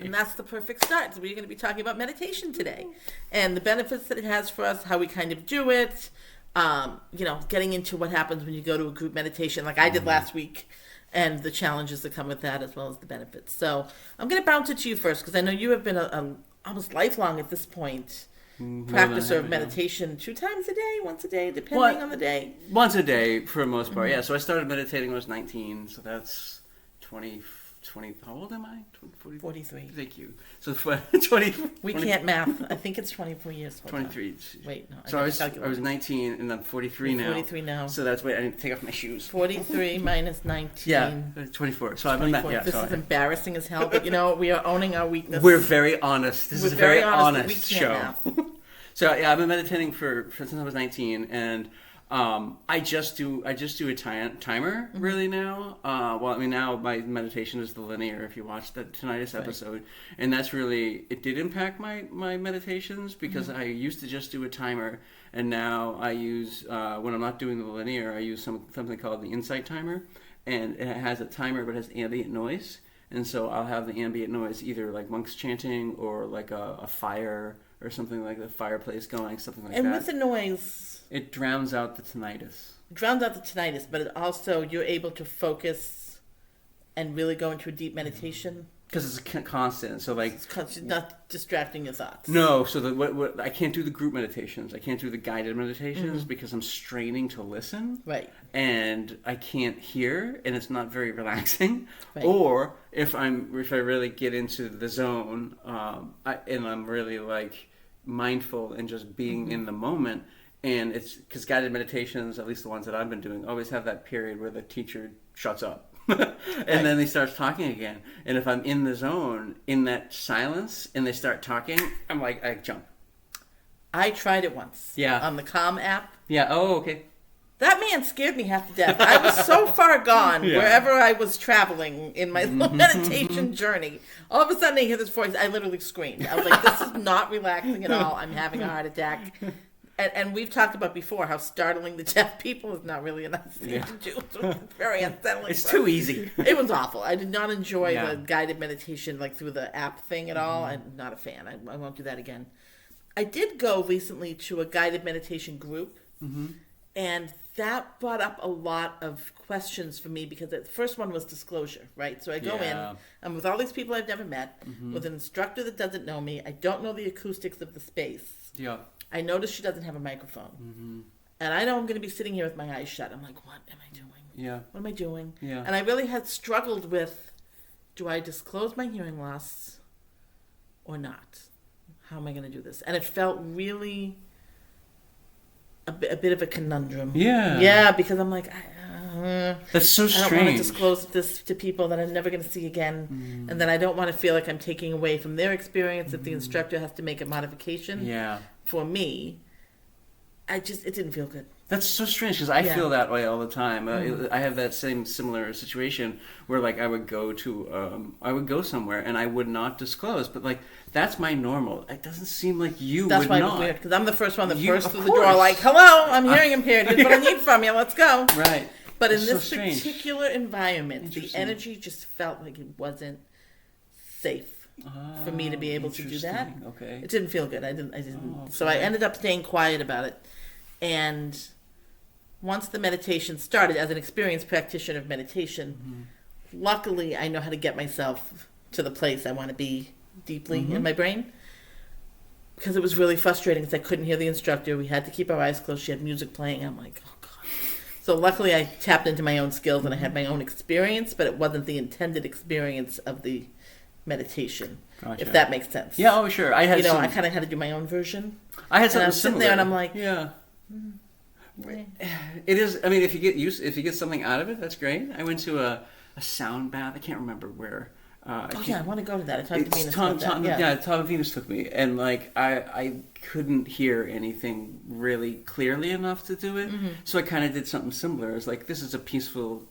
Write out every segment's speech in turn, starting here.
Exactly. And that's the perfect start. So we're going to be talking about meditation today and the benefits that it has for us, how we kind of do it, getting into what happens when you go to a group meditation like I did last week and the challenges that come with that as well as the benefits. So I'm going to bounce it to you first because I know you have been a almost lifelong at this point practicer of meditation 2 times a day, once a day, depending on the day. Once a day for the most part, yeah. So I started meditating when I was 19, so that's 20, how old am I? 43. Thank you. So 20. We can't math. I think it's 24 years. Hold 23. on. Wait, no. So I was 19 and I'm 43 now. 43 now. So that's why I need to take off my shoes. 43 minus 19. Yeah, 24. So I've been This is embarrassing as hell, but we are owning our weakness. We're very honest. This is a very honest show. So yeah, I've been meditating since I was 19, and I just do a timer really now. Now my meditation is the linear. If you watch the tinnitus episode, and that's really, it did impact my meditations because I used to just do a timer, and now I use when I'm not doing the linear, I use something called the insight timer, and it has a timer but it has ambient noise, and so I'll have the ambient noise either like monks chanting or like a fire or something like the fireplace going, something like that. And with the noise, it drowns out the tinnitus. But it also, you're able to focus and really go into a deep meditation. Because it's constant, so like... It's not distracting your thoughts. No, so I can't do the group meditations. I can't do the guided meditations because I'm straining to listen. Right. And I can't hear, and it's not very relaxing. Right. Or if I really get into the zone, and I'm really like mindful and just being in the moment, and it's because guided meditations, at least the ones that I've been doing, always have that period where the teacher shuts up. And then he starts talking again. And if I'm in the zone, in that silence, and they start talking, I'm like, I jump. I tried it once. Yeah. On the Calm app. Yeah. Oh, okay. That man scared me half to death. I was so far gone wherever I was traveling in my little meditation journey. All of a sudden I hear this voice. I literally screamed. I was like, this is not relaxing at all. I'm having a heart attack. And we've talked about before how startling the deaf people is not really a nice thing to do. It's very unsettling. It's too easy. It was awful. I did not enjoy the guided meditation like through the app thing at all. I'm not a fan. I won't do that again. I did go recently to a guided meditation group, and that brought up a lot of questions for me because the first one was disclosure, right? So I go in, I'm with all these people I've never met, with an instructor that doesn't know me. I don't know the acoustics of the space. Yeah. I notice she doesn't have a microphone. And I know I'm going to be sitting here with my eyes shut. I'm like, what am I doing? Yeah. What am I doing? Yeah. And I really had struggled with, do I disclose my hearing loss or not? How am I going to do this? And it felt really a bit of a conundrum. Yeah. Yeah, because I'm like, that's so strange. I don't want to disclose this to people that I'm never going to see again. And then I don't want to feel like I'm taking away from their experience if the instructor has to make a modification for me. It didn't feel good. That's so strange because I feel that way all the time. I have that similar situation where like I would go somewhere and I would not disclose, but like that's my normal. It doesn't seem like you would not. That's why it was weird because I'm the first one that burst through the door like, hello, I'm hearing impaired. Here's what I need from you. Let's go. Right. But in this particular environment, the energy just felt like it wasn't safe for me to be able to do that. Okay. It didn't feel good. I didn't. Okay. So I ended up staying quiet about it. And once the meditation started, as an experienced practitioner of meditation, luckily I know how to get myself to the place I want to be deeply in my brain. Because it was really frustrating because I couldn't hear the instructor. We had to keep our eyes closed. She had music playing. I'm like, oh, God. So luckily I tapped into my own skills and I had my own experience, but it wasn't the intended experience of the meditation. Gotcha. If that makes sense. Yeah, oh, sure. I kind of had to do my own version. I had something and I was sitting there and I'm like, It is. I mean, if you get something out of it, that's great. I went to a sound bath. I can't remember where. I want to go to that. I talked to Venus about that. Tom Venus took me, and like I couldn't hear anything really clearly enough to do it. So I kind of did something similar. It's like this is a peaceful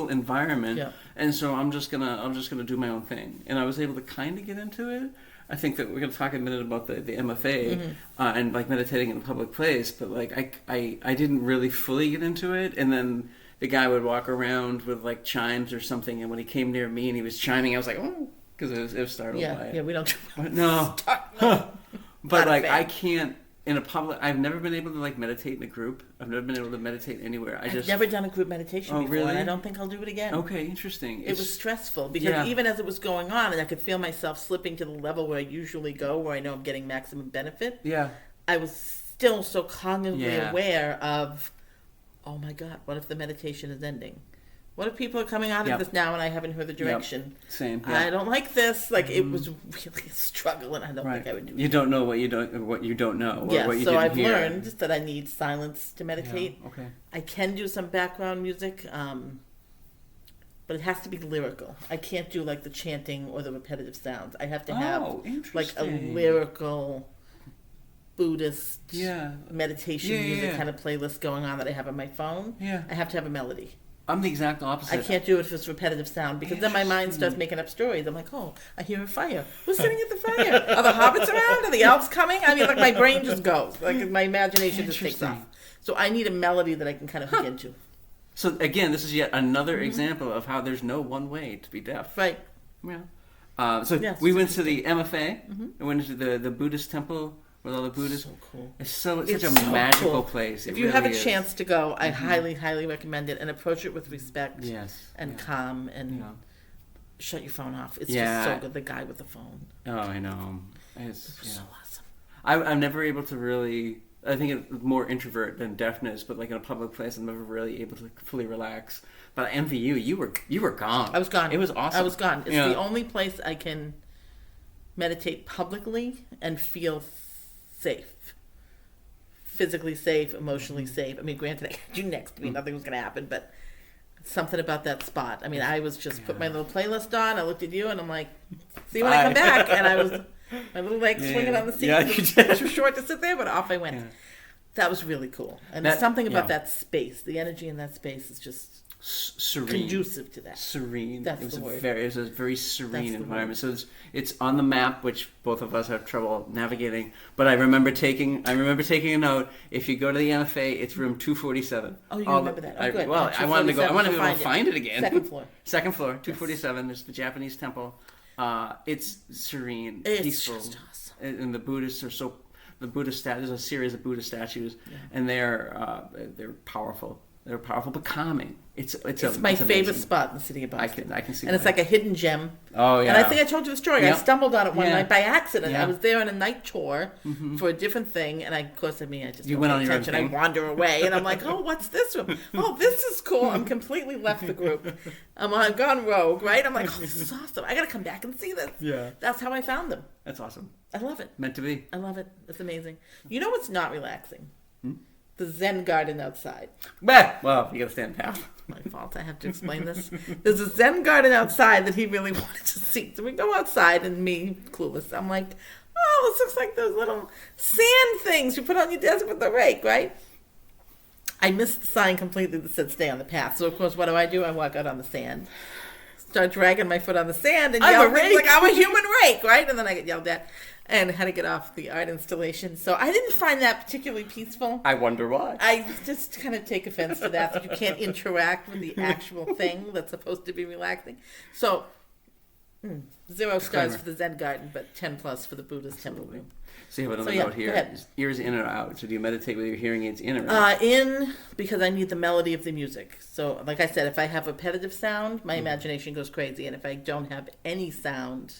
environment, and so I'm just gonna do my own thing. And I was able to kind of get into it. I think that we're going to talk in a minute about the MFA and like meditating in a public place, but like I didn't really fully get into it, and then the guy would walk around with like chimes or something, and when he came near me and he was chiming, I was like, oh, Because it was startled by it. Yeah, we don't. No. But like, I can't in a public. I've never been able to like meditate in a group. I've never been able to meditate anywhere. I've never done a group meditation before, really? And I don't think I'll do it again. Okay, interesting. It was stressful because even as it was going on, and I could feel myself slipping to the level where I usually go, where I know I'm getting maximum benefit. Yeah. I was still so cognitively aware of, oh my God, what if the meditation is ending? What if people are coming out of this now and I haven't heard the direction? Same. I don't like this. Like it was really a struggle, and I don't think I would do it. You don't know what you don't know. Or what you so didn't I've hear. learned that I need silence to meditate. Yeah, okay. I can do some background music, but it has to be lyrical. I can't do like the chanting or the repetitive sounds. I have to have like a lyrical Buddhist meditation music kind of playlist going on that I have on my phone. Yeah. I have to have a melody. I'm the exact opposite. I can't do it if it's repetitive sound because then my mind starts making up stories. I'm like, oh, I hear a fire. Who's sitting at the fire? Are the hobbits around? Are the elves coming? I mean, like my brain just goes. Like my imagination just takes off. So I need a melody that I can kind of hook into. So again, this is yet another example of how there's no one way to be deaf. Right. Yeah. We went to the MFA. We went to the Buddhist temple with all the Buddhists. So cool. It's such a magical place. If you have a chance to go, I highly, highly recommend it, and approach it with respect and calm and shut your phone off. It's just so good. The guy with the phone. Oh, I know. It's so awesome. I'm never able to really. I think it's more introvert than deafness, but like in a public place, I'm never really able to fully relax. But I envy you. You were gone. I was gone. It was awesome. I was gone. It's the only place I can meditate publicly and feel safe, physically safe, emotionally safe. I mean, granted, I had you next to me, nothing was going to happen, but something about that spot. I mean, I was just put my little playlist on. I looked at you, and I'm like, "See you when I come back." And I was my little legs swinging on the seat. It was too short to sit there, but off I went. Yeah. That was really cool, and there's something about that space. The energy in that space is just serene, conducive to that. Serene. That's the word. It was a very serene environment. So it's on the map, which both of us have trouble navigating. But I remember taking a note. If you go to the NFA, it's room 247. Oh, you remember that? Oh, good. Well, I wanted to go. I wanted to be able to find it again. Second floor. Second floor, 247. There's the Japanese temple. It's serene, it's peaceful, just awesome. And the Buddhists are so. The Buddhist there's a series of Buddhist statues, and they're powerful. They're powerful but calming. It's my favorite spot in the city of Boston. I can see. And it's like a hidden gem. Oh yeah. And I think I told you the story. Yep. I stumbled on it one night by accident. Yeah. I was there on a night tour for a different thing, and I just don't pay attention. I wander away, and I'm like, oh, what's this room? Oh, this is cool. I'm completely left the group. I've gone rogue, right? I'm like, oh, this is awesome. I got to come back and see this. Yeah. That's how I found them. That's awesome. I love it. Meant to be. I love it. It's amazing. You know what's not relaxing? The Zen garden outside. Well, you gotta stand down. My fault. I have to explain this. There's a Zen garden outside that he really wanted to see. So we go outside, and me, clueless, I'm like, oh, this looks like those little sand things you put on your desk with the rake, right? I missed the sign completely that said stay on the path. So, of course, what do? I walk out on the sand. Start dragging my foot on the sand and yell things like I'm a human rake, right? And then I get yelled at and had to get off the art installation. So I didn't find that particularly peaceful. I wonder why. I just kind of take offense to that you can't interact with the actual thing that's supposed to be relaxing. So 0 stars for the Zen garden, but 10 plus for the Buddhist temple room. So you have another note here. Ears in or out? So do you meditate with your hearing aids in or out? In, because I need the melody of the music. So like I said, if I have repetitive sound, my imagination goes crazy. And if I don't have any sound,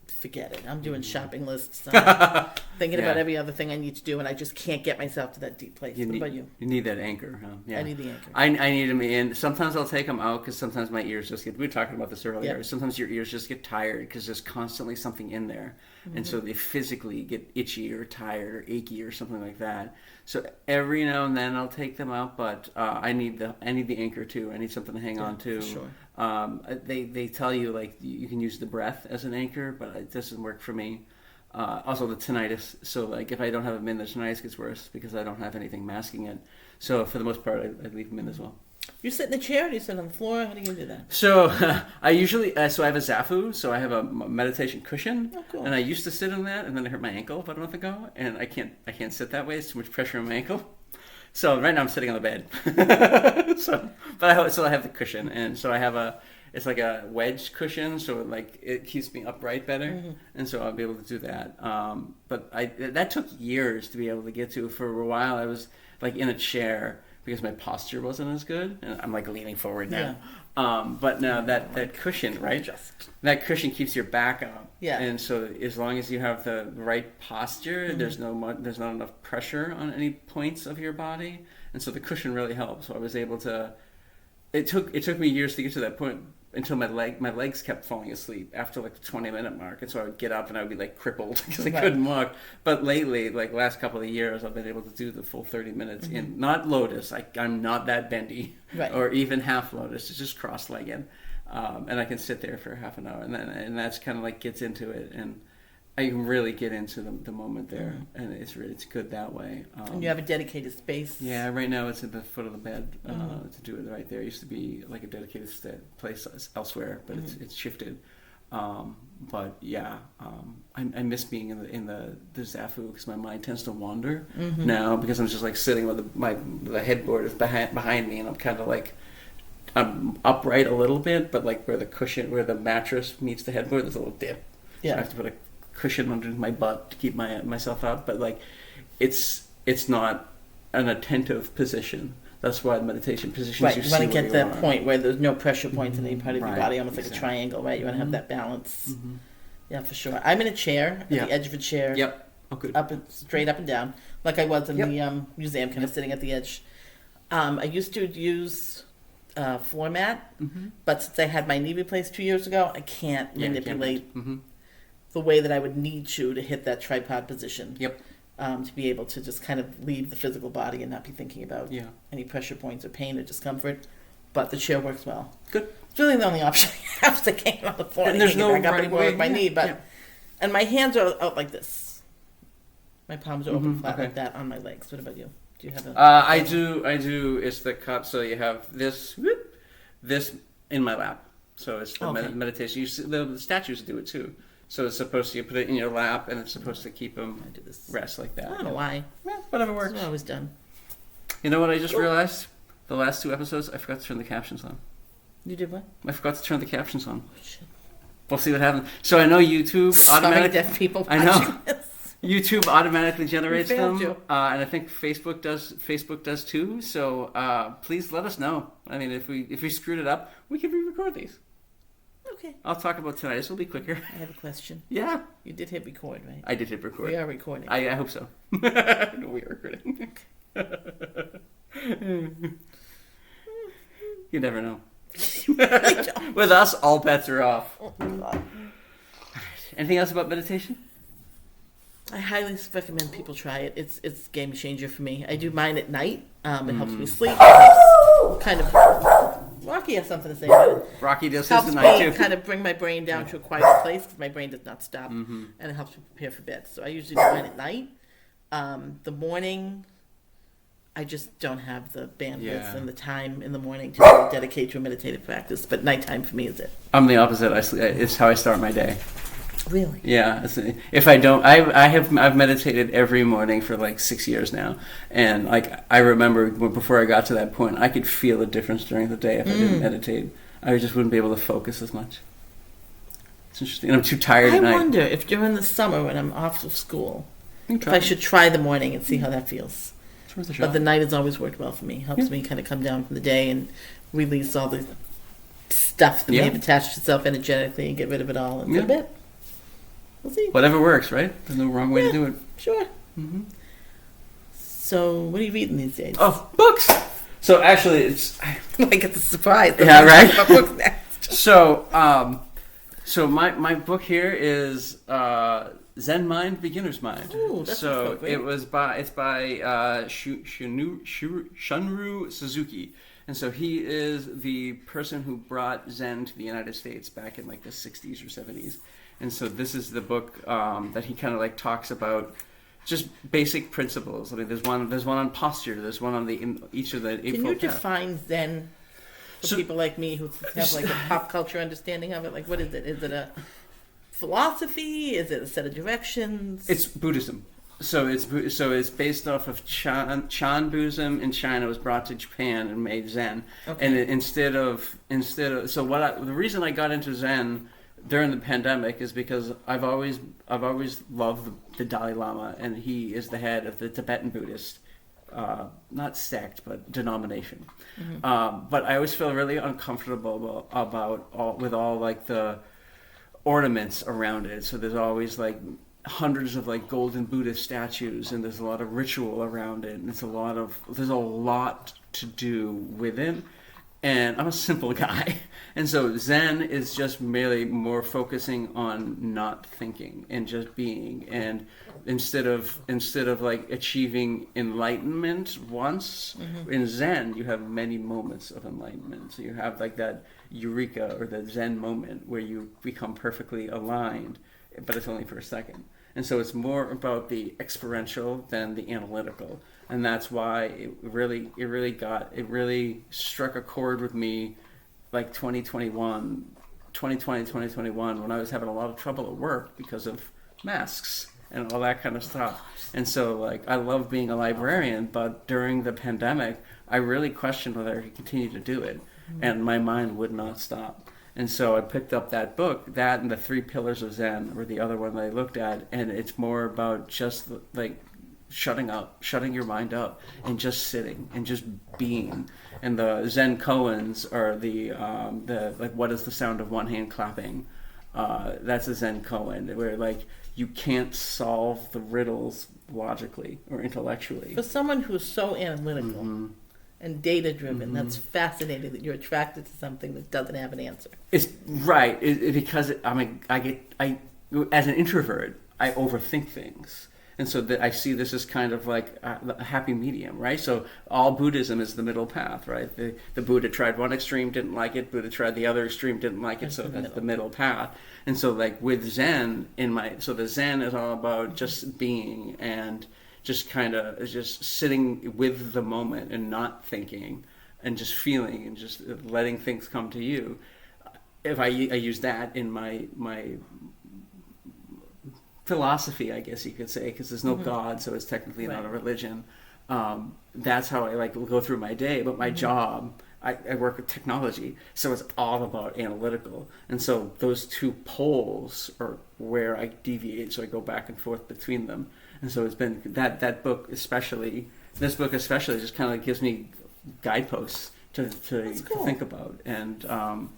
forget it. I'm doing shopping lists, thinking about every other thing I need to do, and I just can't get myself to that deep place. What about you? You need that anchor, huh? Yeah. I need the anchor. I need them in. Sometimes I'll take them out because sometimes my ears just get... We were talking about this earlier. Yep. Sometimes your ears just get tired because there's constantly something in there. And so they physically get itchy or tired or achy or something like that. So every now and then I'll take them out, but I need the anchor too. I need something to hang on to. For sure. They tell you like you can use the breath as an anchor, but it doesn't work for me. Also the tinnitus. So like if I don't have them in, the tinnitus gets worse because I don't have anything masking it. So for the most part, I leave them in as well. You sit in a chair or do you sit on the floor? How do you do that? So I usually, I have a Zafu, so I have a meditation cushion. Oh, cool. And I used to sit on that, and then I hurt my ankle about a month ago, and I can't sit that way. It's too much pressure on my ankle. So right now I'm sitting on the bed. So I have the cushion, and so I have it's like a wedge cushion, so it keeps me upright better, and so I'll be able to do that. But that took years to be able to get to. For a while, I was like in a chair because my posture wasn't as good, and I'm like leaning forward now. But now that cushion, right? That cushion keeps your back up. Yeah. And so as long as you have the right posture, there's not enough pressure on any points of your body, and so the cushion really helps. So I was able to. It took me years to get to that point until my legs kept falling asleep after like the 20-minute mark, and so I would get up and I would be like crippled because I couldn't walk. But lately, like last couple of years, I've been able to do the full 30 minutes in not lotus. I'm not that bendy, or even half lotus. It's just cross-legged, and I can sit there for half an hour, and that's kind of like gets into it, and I can really get into the moment there, and it's good that way. And you have a dedicated space. Yeah, right now it's at the foot of the bed to do it right there. It used to be like a dedicated place elsewhere, but it's shifted. But yeah, I miss being in the Zafu because my mind tends to wander now because I'm just like sitting with the headboard is behind me, and I'm kind of like I'm upright a little bit, but like where the mattress meets the headboard, there's a little dip. Yeah, so I have to put a cushion under my butt to keep myself up, but like it's not an attentive position. That's why the meditation positions you want to get that point where there's no pressure points in any part of your body, almost like a triangle, right? You want to have that balance. Yeah, for sure. I'm in a chair, at the edge of a chair. Yep. Oh, good. Straight up and down, like I was in the museum, kind of sitting at the edge. I used to use floor mat, but since I had my knee replaced 2 years ago, I can't manipulate the way that I would need to hit that tripod position. Yep. To be able to just kind of leave the physical body and not be thinking about any pressure points or pain or discomfort. But the chair works well. Good. It's really the only option I have to get on the floor. And there's no right way. With my knee, but and my hands are out like this. My palms are open flat like that on my legs. What about you? Do you have a? I do. It's the cup. So you have this in my lap. So it's the meditation. The statues do it too. So it's supposed to, you put it in your lap, and it's supposed to keep them rest like that. I don't know why. Yeah, whatever works. It's always done. You know what I just realized? The last 2 episodes, I forgot to turn the captions on. You did what? I forgot to turn the captions on. Oh, shit. We'll see what happens. So I know YouTube automatically... deaf people I know. YouTube automatically generates them. And I think Facebook does too. So please let us know. I mean, if we screwed it up, we can re-record these. Okay. I'll talk about tonight. This will be quicker. I have a question. Yeah. You did hit record, right? I did hit record. We are recording. I hope so. No, we are recording. You never know. With us, all bets are off. Oh, God. Anything else about meditation? I highly recommend people try it. It's a game changer for me. I do mine at night. It helps me sleep. Kind of... Rocky has something to say about it. Rocky does this tonight too. Helps me kind of bring my brain down to a quiet place because my brain does not stop, and it helps me prepare for bed. So I usually do mine at night. The morning, I just don't have the bandwidth and the time in the morning to dedicate to a meditative practice. But nighttime for me is it. I'm the opposite. It's how I start my day. Really? Yeah. If I don't, I've meditated every morning for like 6 years now, and like I remember before I got to that point, I could feel the difference during the day if I didn't meditate. I just wouldn't be able to focus as much. It's interesting. And I'm too tired at night. I wonder if during the summer when I'm off of school, if I should try the morning and see how that feels. It's worth a shot. But the night has always worked well for me. Helps me kind of come down from the day and release all the stuff that may have attached itself energetically and get rid of it all and go to bed. We'll see. Whatever works, right? There's no wrong way to do it. Sure. Mm-hmm. So, what are you reading these days? Oh, books! So, actually, it's... like, it's a surprise. Yeah, right? My book's next. So my book here is Zen Mind, Beginner's Mind. Ooh, that's so it's by Shunryu Suzuki. And so he is the person who brought Zen to the United States back in like the 60s or 70s. And so this is the book that he kind of like talks about just basic principles. I mean, there's one on posture. There's one on each of the 8 Can you define Zen for people like me who have like a pop culture understanding of it? Like, what is it? Is it a philosophy? Is it a set of directions? It's Buddhism. So it's based off of Chan Buddhism in China was brought to Japan and made Zen. Okay. And instead of the reason I got into Zen during the pandemic is because I've always loved the Dalai Lama, and he is the head of the Tibetan Buddhist, not sect but denomination. Mm-hmm. But I always feel really uncomfortable about all like the ornaments around it. So there's always like hundreds of like golden Buddhist statues, and there's a lot of ritual around it, and there's a lot to do with it. And I'm a simple guy, and so Zen is just merely more focusing on not thinking and just being. And instead of like achieving enlightenment once, mm-hmm. in Zen you have many moments of enlightenment. So you have like that eureka or the Zen moment where you become perfectly aligned, but it's only for a second. And so it's more about the experiential than the analytical. And that's why it really struck a chord with me like 2020, 2021, when I was having a lot of trouble at work because of masks and all that kind of stuff. And so like I love being a librarian, but during the pandemic, I really questioned whether I could continue to do it. And my mind would not stop. And so I picked up that book, that and the 3 Pillars of Zen were the other one that I looked at, and it's more about just like shutting your mind up, and just sitting and just being. And the Zen koans are the like, what is the sound of one hand clapping? That's a Zen koan, where like you can't solve the riddles logically or intellectually. For someone who's so analytical. Mm-hmm. And data-driven. Mm-hmm. That's fascinating that you're attracted to something that doesn't have an answer. It's right because I as an introvert, I overthink things, and so that I see this as kind of like a happy medium, right? So all Buddhism is the middle path, right? The Buddha tried one extreme, didn't like it. Buddha tried the other extreme, didn't like it. So that's the middle path. And so like with Zen the Zen is all about just being and just kind of just sitting with the moment and not thinking and just feeling and just letting things come to you. If I use that in my philosophy, I guess you could say, because there's no mm-hmm. God, so it's technically not a religion. That's how I like go through my day. But my mm-hmm. job, I work with technology, so it's all about analytical. And so those 2 poles are where I deviate, so I go back and forth between them. And so it's been that book especially, this book especially, just kind of gives me guideposts to think about. And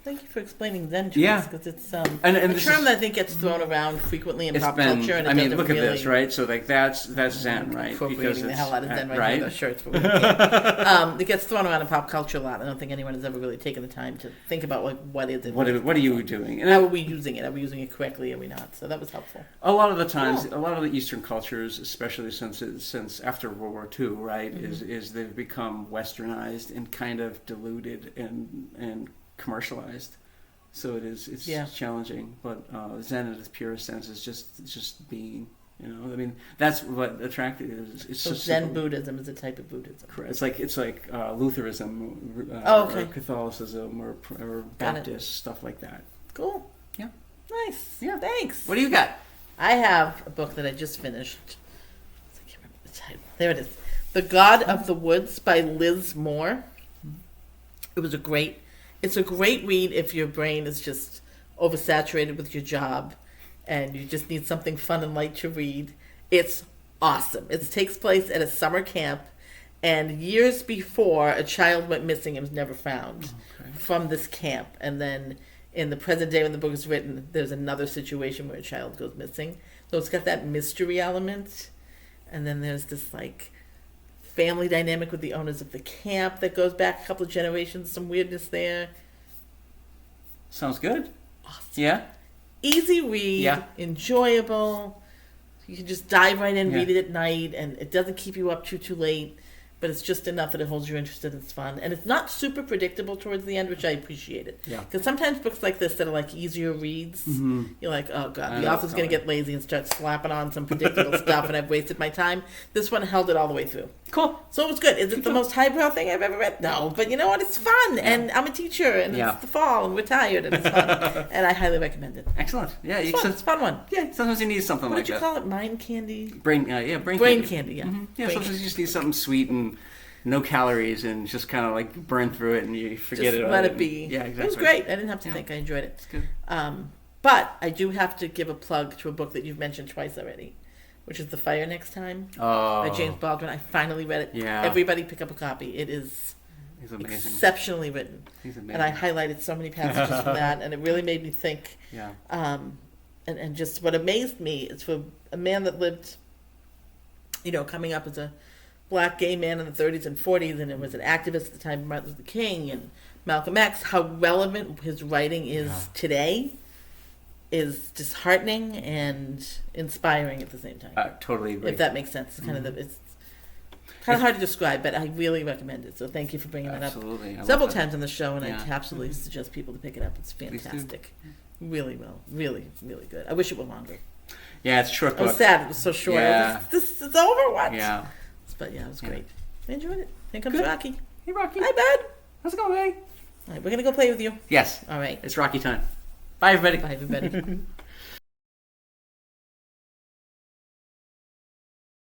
thank you for explaining Zen to us, because it's a term that I think gets thrown around frequently in pop culture. And look at this, right? So like that's Zen, right? Incorporating the hell out of Zen right? Those shirts. It gets thrown around in pop culture a lot. I don't think anyone has ever really taken the time to think about like what is it. What are you doing? And how are we using it? Are we using it correctly? Are we not? So that was helpful. A lot of the times, a lot of the Eastern cultures, especially since after World War II, right, mm-hmm. is they've become westernized and kind of diluted and commercialized, so it's challenging. But Zen in its purest sense is just being, I mean, that's what attracted it is. It's so just Zen Buddhism is a type of Buddhism. Correct. It's like Lutheranism, or Catholicism, or Baptist stuff like that. Cool. Yeah. Nice. Yeah. Thanks. What do you got? I have a book that I just finished. I can't remember the title. There it is. The God of the Woods by Liz Moore. It's a great read if your brain is just oversaturated with your job and you just need something fun and light to read. It's awesome. It takes place at a summer camp, and years before, a child went missing and was never found from this camp. And then in the present day when the book is written, there's another situation where a child goes missing. So it's got that mystery element. And then there's this like family dynamic with the owners of the camp that goes back a couple of generations, some weirdness there. Sounds good. Awesome. Yeah. Easy read, enjoyable. You can just dive right in, read it at night, and it doesn't keep you up too late, but it's just enough that it holds you interested and it's fun. And it's not super predictable towards the end, which I appreciated. Yeah. Because sometimes books like this that are like easier reads, mm-hmm. you're like, oh God, the author's going to get lazy and start slapping on some predictable stuff, and I've wasted my time. This one held it all the way through. Cool. So it was good. Is it the most highbrow thing I've ever read? No, but you know what? It's fun, and I'm a teacher, and it's the fall, and we're tired, and it's fun, and I highly recommend it. Excellent. Yeah, it's a fun one. Yeah, sometimes you need something like that. What did you call it? Mind candy? Brain candy. Yeah. Mm-hmm. Yeah, Brain sometimes you just need something sweet and no calories, and just kind of like burn through it, and you forget just it. Let it be. Yeah, exactly. It was great. I didn't have to think. I enjoyed it. It's good. But I do have to give a plug to a book that you've mentioned twice already, which is The Fire Next Time by James Baldwin. I finally read it. Yeah. Everybody pick up a copy. It is exceptionally written. He's amazing. And I highlighted so many passages from that, and it really made me think. Yeah. And just what amazed me is for a man that lived, coming up as a black gay man in the 30s and 40s, and was an activist at the time of Martin Luther King and Malcolm X, how relevant his writing is today is disheartening and inspiring at the same time. I totally agree. If that makes sense. It's kind of it's kind of hard to describe, but I really recommend it. So thank you for bringing that up several times on the show, and I absolutely suggest people to pick it up. It's fantastic. Really well. Really, really good. I wish it were longer. Yeah, it's a short book. I was sad it was so short. Yeah. It's over, what? Yeah. But it was great. I enjoyed it. Here comes Rocky. Hey, Rocky. Hi, bud. How's it going, buddy? All right, we're going to go play with you. Yes. All right. It's Rocky time. Bye, everybody. Bye, everybody.